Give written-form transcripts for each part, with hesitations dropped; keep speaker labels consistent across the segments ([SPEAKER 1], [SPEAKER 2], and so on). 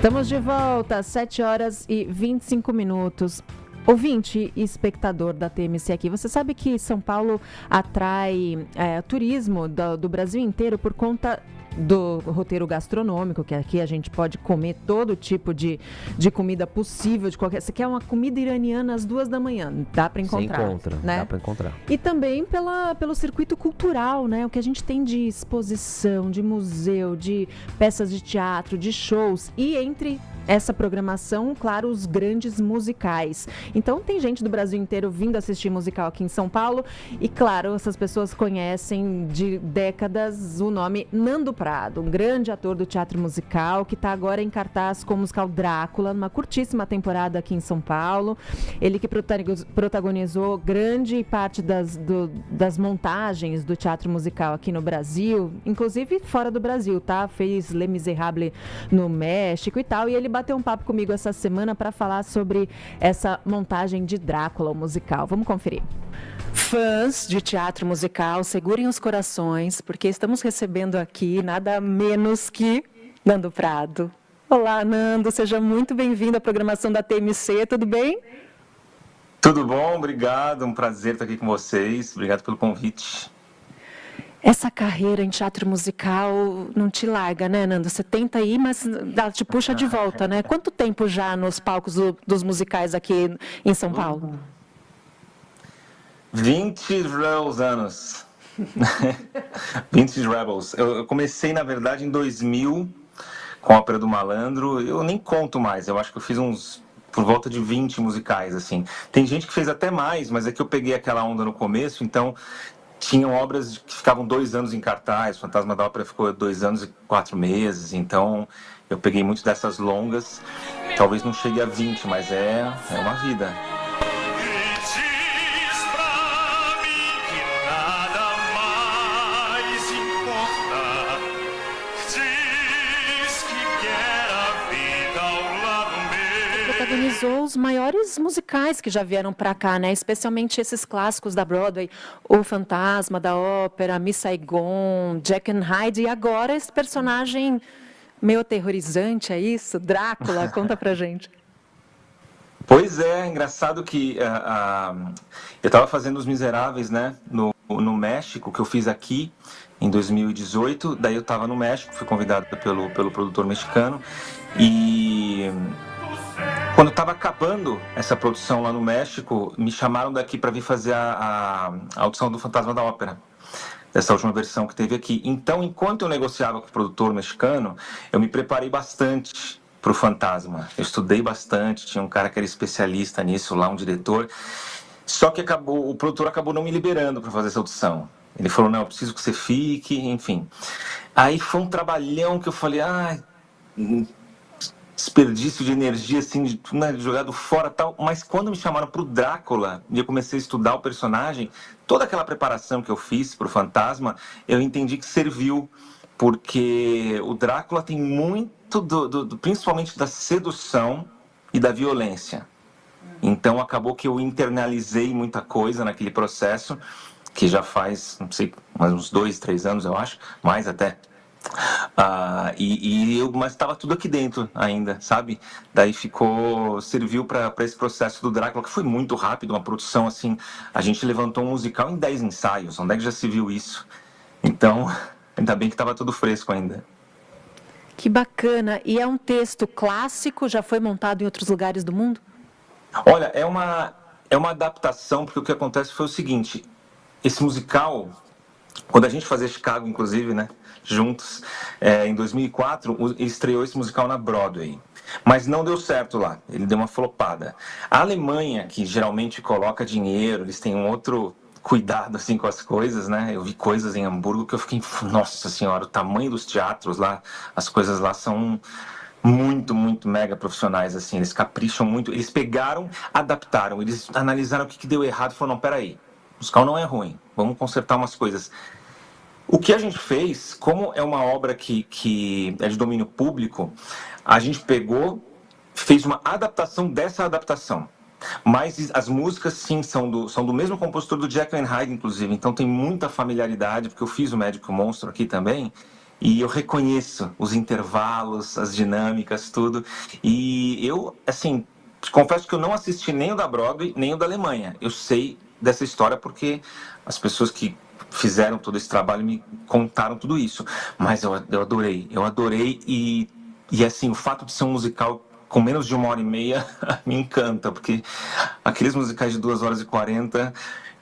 [SPEAKER 1] Estamos de volta às 7 horas e 25 minutos. Ouvinte e espectador da TMC aqui, você sabe que São Paulo atrai turismo do Brasil inteiro por conta do roteiro gastronômico, que aqui a gente pode comer todo tipo de comida possível, de qualquer... Você quer uma comida iraniana às 2 da manhã, dá para encontrar.
[SPEAKER 2] Você encontra,
[SPEAKER 1] né?
[SPEAKER 2] Dá para encontrar.
[SPEAKER 1] E também pelo circuito cultural, né? O que a gente tem de exposição, de museu, de peças de teatro, de shows e entre essa programação, claro, os grandes musicais. Então, tem gente do Brasil inteiro vindo assistir musical aqui em São Paulo e, claro, essas pessoas conhecem de décadas o nome Nando Prado, um grande ator do teatro musical que está agora em cartaz com o musical Drácula, numa curtíssima temporada aqui em São Paulo. Ele que protagonizou grande parte das montagens do teatro musical aqui no Brasil, inclusive fora do Brasil, tá? Fez Les Misérables no México e tal, e ele bateu um papo comigo essa semana para falar sobre essa montagem de Drácula, o musical. Vamos conferir. Fãs de teatro musical, segurem os corações, porque estamos recebendo aqui nada menos que Nando Prado. Olá, Nando, seja muito bem-vindo à programação da TMC, tudo bem?
[SPEAKER 3] Tudo bom, obrigado, um prazer estar aqui com vocês, obrigado pelo convite.
[SPEAKER 1] Essa carreira em teatro musical não te larga, né, Nando? Você tenta ir, mas ela te puxa de volta, né? Quanto tempo já nos palcos dos musicais aqui em São Paulo?
[SPEAKER 3] 20 anos. 20 Rebels. Eu comecei, na verdade, em 2000, com a Ópera do Malandro. Eu nem conto mais, eu acho que eu fiz por volta de 20 musicais, assim. Tem gente que fez até mais, mas é que eu peguei aquela onda no começo, então... Tinham obras que ficavam 2 anos em cartaz, Fantasma da Ópera ficou 2 anos e 4 meses, então eu peguei muito dessas longas, talvez não chegue a 20, mas é uma vida.
[SPEAKER 1] Protagonizou os maiores musicais que já vieram para cá, né? Especialmente esses clássicos da Broadway, O Fantasma da Ópera, Miss Saigon, Jack and Hyde, e agora esse personagem meio aterrorizante, é isso? Drácula, conta pra gente.
[SPEAKER 3] Pois é, engraçado que eu estava fazendo Os Miseráveis, né, no México, que eu fiz aqui em 2018, daí eu estava no México, fui convidado pelo produtor mexicano, e... Quando estava acabando essa produção lá no México, me chamaram daqui para vir fazer a audição do Fantasma da Ópera, dessa última versão que teve aqui. Então, enquanto eu negociava com o produtor mexicano, eu me preparei bastante para o Fantasma. Eu estudei bastante, tinha um cara que era especialista nisso lá, um diretor. Só que o produtor acabou não me liberando para fazer essa audição. Ele falou, não, eu preciso que você fique, enfim. Aí foi um trabalhão que eu falei, desperdício de energia, assim, jogado fora tal, mas quando me chamaram pro Drácula e eu comecei a estudar o personagem, toda aquela preparação que eu fiz pro Fantasma, eu entendi que serviu, porque o Drácula tem muito principalmente da sedução e da violência. Então acabou que eu internalizei muita coisa naquele processo, que já faz, não sei, uns 2, 3 anos, eu acho, mais até. Mas estava tudo aqui dentro ainda, sabe? Daí serviu para esse processo do Drácula, que foi muito rápido, uma produção assim, a gente levantou um musical em 10 ensaios, onde é que já se viu isso? Então, ainda bem que estava tudo fresco ainda.
[SPEAKER 1] Que bacana, e é um texto clássico, já foi montado em outros lugares do mundo?
[SPEAKER 3] Olha, é uma adaptação, porque o que acontece foi o seguinte, esse musical, quando a gente fazia Chicago, inclusive, né? Juntos, em 2004, estreou esse musical na Broadway, mas não deu certo lá, ele deu uma flopada. A Alemanha, que geralmente coloca dinheiro, eles têm um outro cuidado assim com as coisas, né? Eu vi coisas em Hamburgo que eu fiquei, nossa senhora, o tamanho dos teatros lá, as coisas lá são muito, muito mega profissionais, assim, eles capricham muito, eles pegaram, adaptaram, eles analisaram o que deu errado e falaram, não, peraí, o musical não é ruim, vamos consertar umas coisas. O que a gente fez, como é uma obra que é de domínio público, a gente fez uma adaptação dessa adaptação. Mas as músicas, sim, são do mesmo compositor do Jekyll and Hyde, inclusive. Então tem muita familiaridade, porque eu fiz o Médico Monstro aqui também. e eu reconheço os intervalos, as dinâmicas, tudo. E eu, assim, confesso que eu não assisti nem o da Broadway, nem o da Alemanha. Eu sei dessa história porque as pessoas que fizeram todo esse trabalho me contaram tudo isso. Mas eu adorei e assim, o fato de ser um musical com menos de 1h30 me encanta, porque aqueles musicais de 2h40,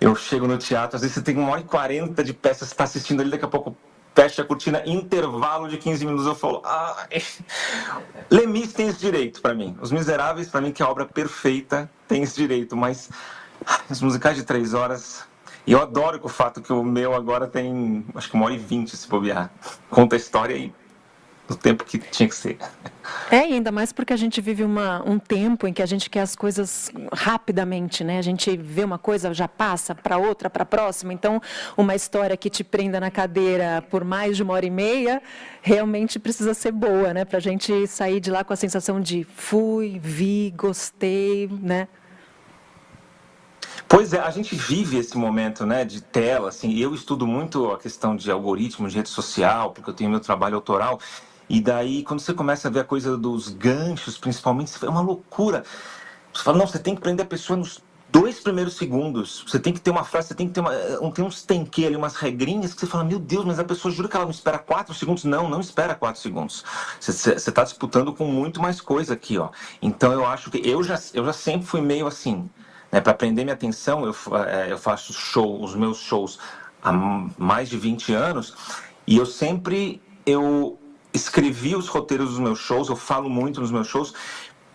[SPEAKER 3] eu chego no teatro, às vezes você tem 1h40 de peça, você está assistindo ali, daqui a pouco fecha a cortina, intervalo de 15 minutos, eu falo, Lemis tem esse direito para mim. Os Miseráveis, para mim, que é a obra perfeita, tem esse direito, mas os musicais de 3 horas... E eu adoro o fato que o meu agora tem, acho que 1h20 se bobear. Conta a história aí do tempo que tinha que ser.
[SPEAKER 1] E ainda mais porque a gente vive um tempo em que a gente quer as coisas rapidamente, né? A gente vê uma coisa, já passa para outra, para a próxima. Então, uma história que te prenda na cadeira por mais de 1h30, realmente precisa ser boa, né? Para a gente sair de lá com a sensação de fui, vi, gostei, né?
[SPEAKER 3] Pois é, a gente vive esse momento, né, de tela, assim, eu estudo muito a questão de algoritmos de rede social, porque eu tenho meu trabalho autoral, e daí quando você começa a ver a coisa dos ganchos, principalmente, é uma loucura. Você fala, não, você tem que prender a pessoa nos 2 primeiros segundos, você tem que ter uma frase, você tem que ter tem uns tem ali, umas regrinhas que você fala, meu Deus, mas a pessoa jura que ela não espera 4 segundos? Não, não espera 4 segundos. Você está disputando com muito mais coisa aqui, ó. Então eu acho que eu já sempre fui meio assim. Para prender minha atenção, eu faço os meus shows há mais de 20 anos e eu escrevi os roteiros dos meus shows, eu falo muito nos meus shows,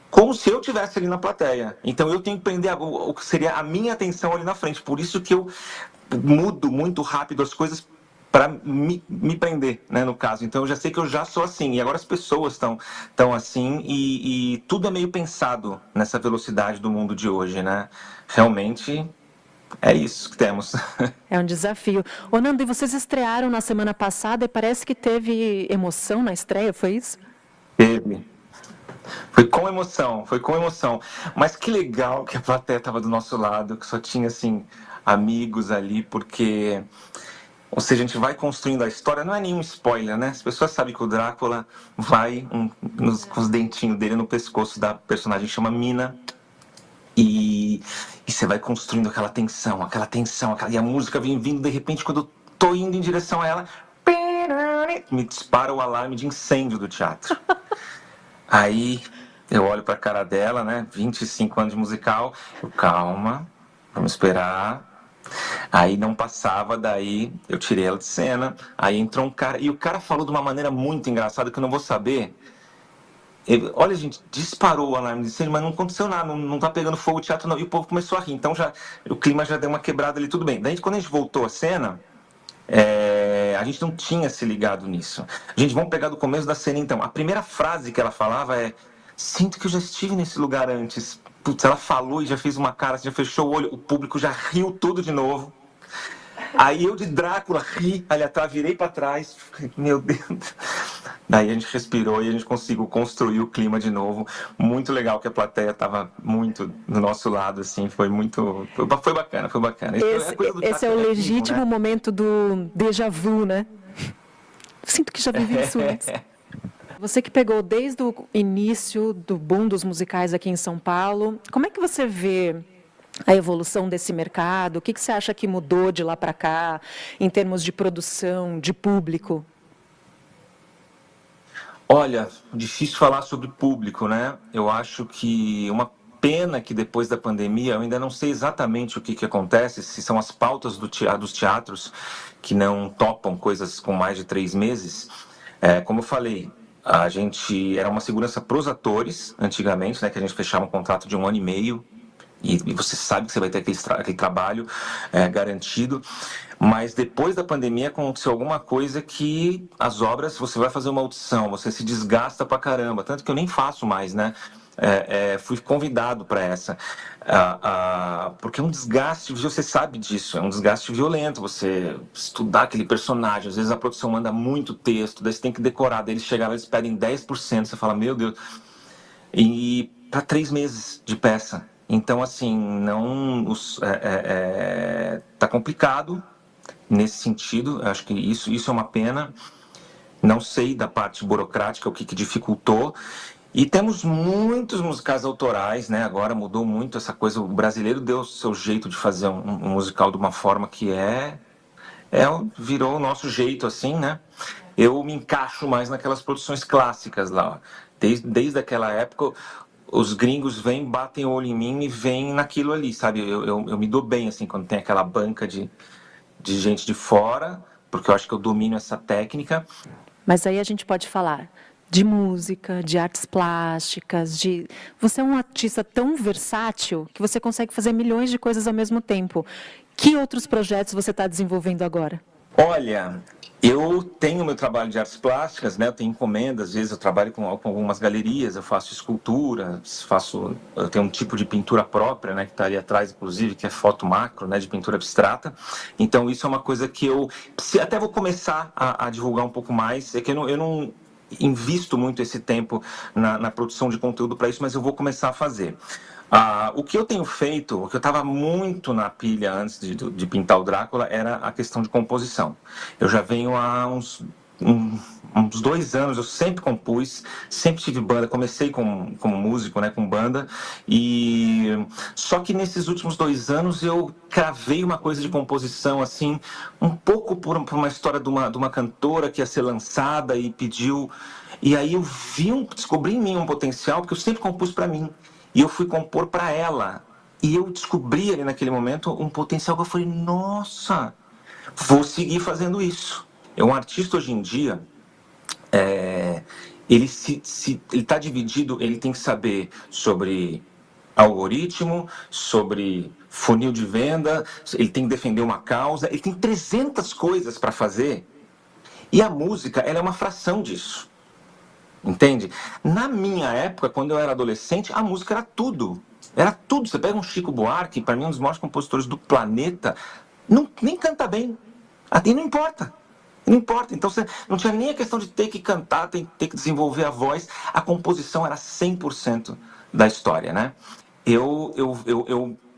[SPEAKER 3] como se eu estivesse ali na plateia. Então eu tenho que prender o que seria a minha atenção ali na frente. Por isso que eu mudo muito rápido as coisas para me prender, né, no caso. Então eu já sei que eu já sou assim, e agora as pessoas estão assim, e tudo é meio pensado nessa velocidade do mundo de hoje, né? Realmente é isso que temos.
[SPEAKER 1] É um desafio. Ô, Nando, e vocês estrearam na semana passada e parece que teve emoção na estreia, foi isso?
[SPEAKER 3] Teve. Foi com emoção, foi com emoção. Mas que legal que a plateia estava do nosso lado, que só tinha, assim, amigos ali, porque... Ou seja, a gente vai construindo a história, não é nenhum spoiler, né? As pessoas sabem que o Drácula vai com os dentinhos dele no pescoço da personagem que chama Mina. E você vai construindo aquela tensão, e a música vem vindo, de repente, quando eu tô indo em direção a ela, me dispara o alarme de incêndio do teatro. Aí eu olho pra cara dela, né? 25 anos de musical, calma, vamos esperar. Aí não passava, daí eu tirei ela de cena, aí entrou um cara, e o cara falou de uma maneira muito engraçada que eu não vou saber. Olha, gente, disparou o alarme de incêndio, mas não aconteceu nada, não tá pegando fogo o teatro não, e o povo começou a rir, então o clima já deu uma quebrada ali, tudo bem. Daí quando a gente voltou à cena, a gente não tinha se ligado nisso. Gente, vamos pegar do começo da cena então. A primeira frase que ela falava é: sinto que eu já estive nesse lugar antes. Putz, ela falou e já fez uma cara, já fechou o olho, o público já riu tudo de novo. Aí eu de Drácula ri ali atrás, virei pra trás, meu Deus. Daí a gente respirou e a gente conseguiu construir o clima de novo. Muito legal que a plateia tava muito do nosso lado, assim, foi bacana, foi bacana.
[SPEAKER 1] Esse é o legítimo, né? Momento do déjà vu, né? Sinto que já vivi isso antes. Você que pegou desde o início do boom dos musicais aqui em São Paulo, como é que você vê a evolução desse mercado? O que você acha que mudou de lá para cá, em termos de produção, de público?
[SPEAKER 3] Olha, difícil falar sobre público, né? Eu acho que uma pena que depois da pandemia, eu ainda não sei exatamente o que acontece, se são as pautas dos teatros que não topam coisas com mais de 3 meses. Como eu falei, a gente era uma segurança para os atores, antigamente, né, que a gente fechava um contrato de 1 ano e meio, e você sabe que você vai ter aquele trabalho garantido, mas depois da pandemia aconteceu alguma coisa que as obras, você vai fazer uma audição, você se desgasta pra caramba, tanto que eu nem faço mais, né? Fui convidado para essa, porque é um desgaste, você sabe disso, é um desgaste violento, você estudar aquele personagem, às vezes a produção manda muito texto, daí você tem que decorar, daí eles chegavam, eles pedem 10%, você fala, meu Deus, e para 3 meses de peça. Então, assim, tá complicado nesse sentido, acho que isso é uma pena. Não sei da parte burocrática o que dificultou. E temos muitos musicais autorais, né? Agora mudou muito essa coisa. O brasileiro deu o seu jeito de fazer um musical de uma forma que virou o nosso jeito, assim, né? Eu me encaixo mais naquelas produções clássicas lá. Ó. Desde aquela época, os gringos vêm, batem o olho em mim e vêm naquilo ali, sabe? Eu me dou bem, assim, quando tem aquela banca de gente de fora, porque eu acho que eu domino essa técnica.
[SPEAKER 1] Mas aí a gente pode falar de música, de artes plásticas, Você é um artista tão versátil que você consegue fazer milhões de coisas ao mesmo tempo. Que outros projetos você está desenvolvendo agora?
[SPEAKER 3] Olha, eu tenho meu trabalho de artes plásticas, né? Eu tenho encomendas, às vezes eu trabalho com algumas galerias, eu faço escultura, eu tenho um tipo de pintura própria, né? Que está ali atrás, inclusive, que é foto macro, né? De pintura abstrata. Então isso é uma coisa que eu até vou começar a divulgar um pouco mais. É que eu não invisto muito esse tempo na produção de conteúdo para isso, mas eu vou começar a fazer. O que eu tenho feito, o que eu estava muito na pilha antes de pintar o Drácula, era a questão de composição. Eu já venho há uns 2 anos, eu sempre compus, sempre tive banda, comecei como músico, né, com banda, só que nesses últimos 2 anos eu cravei uma coisa de composição, assim, um pouco por uma história de uma cantora que ia ser lançada e pediu, e aí eu descobri em mim um potencial, porque eu sempre compus para mim. E eu fui compor para ela. E eu descobri ali naquele momento um potencial que eu falei, nossa, vou seguir fazendo isso. Um artista hoje em dia, ele está dividido, ele tem que saber sobre algoritmo, sobre funil de venda, ele tem que defender uma causa, ele tem 300 coisas para fazer. E a música, ela é uma fração disso. Entende? Na minha época, quando eu era adolescente, a música era tudo. Era tudo. Você pega um Chico Buarque, para mim um dos maiores compositores do planeta, nem canta bem. Até não importa. Não importa. Então você não tinha nem a questão de ter que cantar, ter que desenvolver a voz. A composição era 100% da história, né? Eu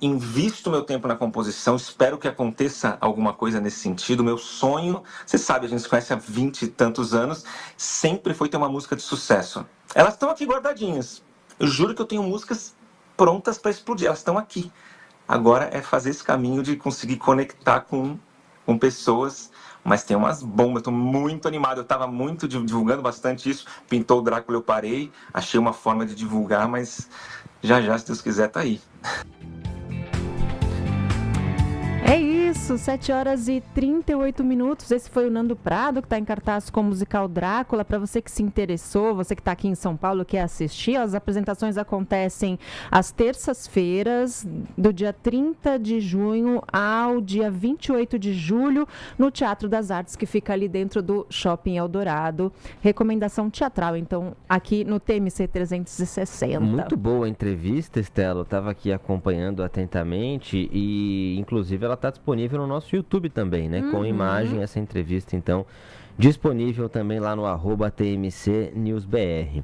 [SPEAKER 3] invisto meu tempo na composição, espero que aconteça alguma coisa nesse sentido. Meu sonho, você sabe, a gente se conhece há 20 e tantos anos, sempre foi ter uma música de sucesso. Elas estão aqui guardadinhas. Eu juro que eu tenho músicas prontas para explodir, elas estão aqui. Agora é fazer esse caminho de conseguir conectar com pessoas, mas tem umas bombas, estou muito animado, eu estava muito divulgando bastante isso, pintou o Drácula, eu parei, achei uma forma de divulgar, mas já, se Deus quiser, tá aí.
[SPEAKER 1] É isso, 7h38. Esse foi o Nando Prado, que está em cartaz com o musical Drácula. Para você que se interessou, você que está aqui em São Paulo, quer assistir, as apresentações acontecem às terças-feiras, do dia 30 de junho ao dia 28 de julho, no Teatro das Artes, que fica ali dentro do Shopping Eldorado. Recomendação teatral, então, aqui no TMC 360.
[SPEAKER 2] Muito boa a entrevista, Estela. Eu estava aqui acompanhando atentamente e, inclusive, ela está disponível no nosso YouTube também, né? Com imagem, essa entrevista, então, disponível também lá no @TMC News BR.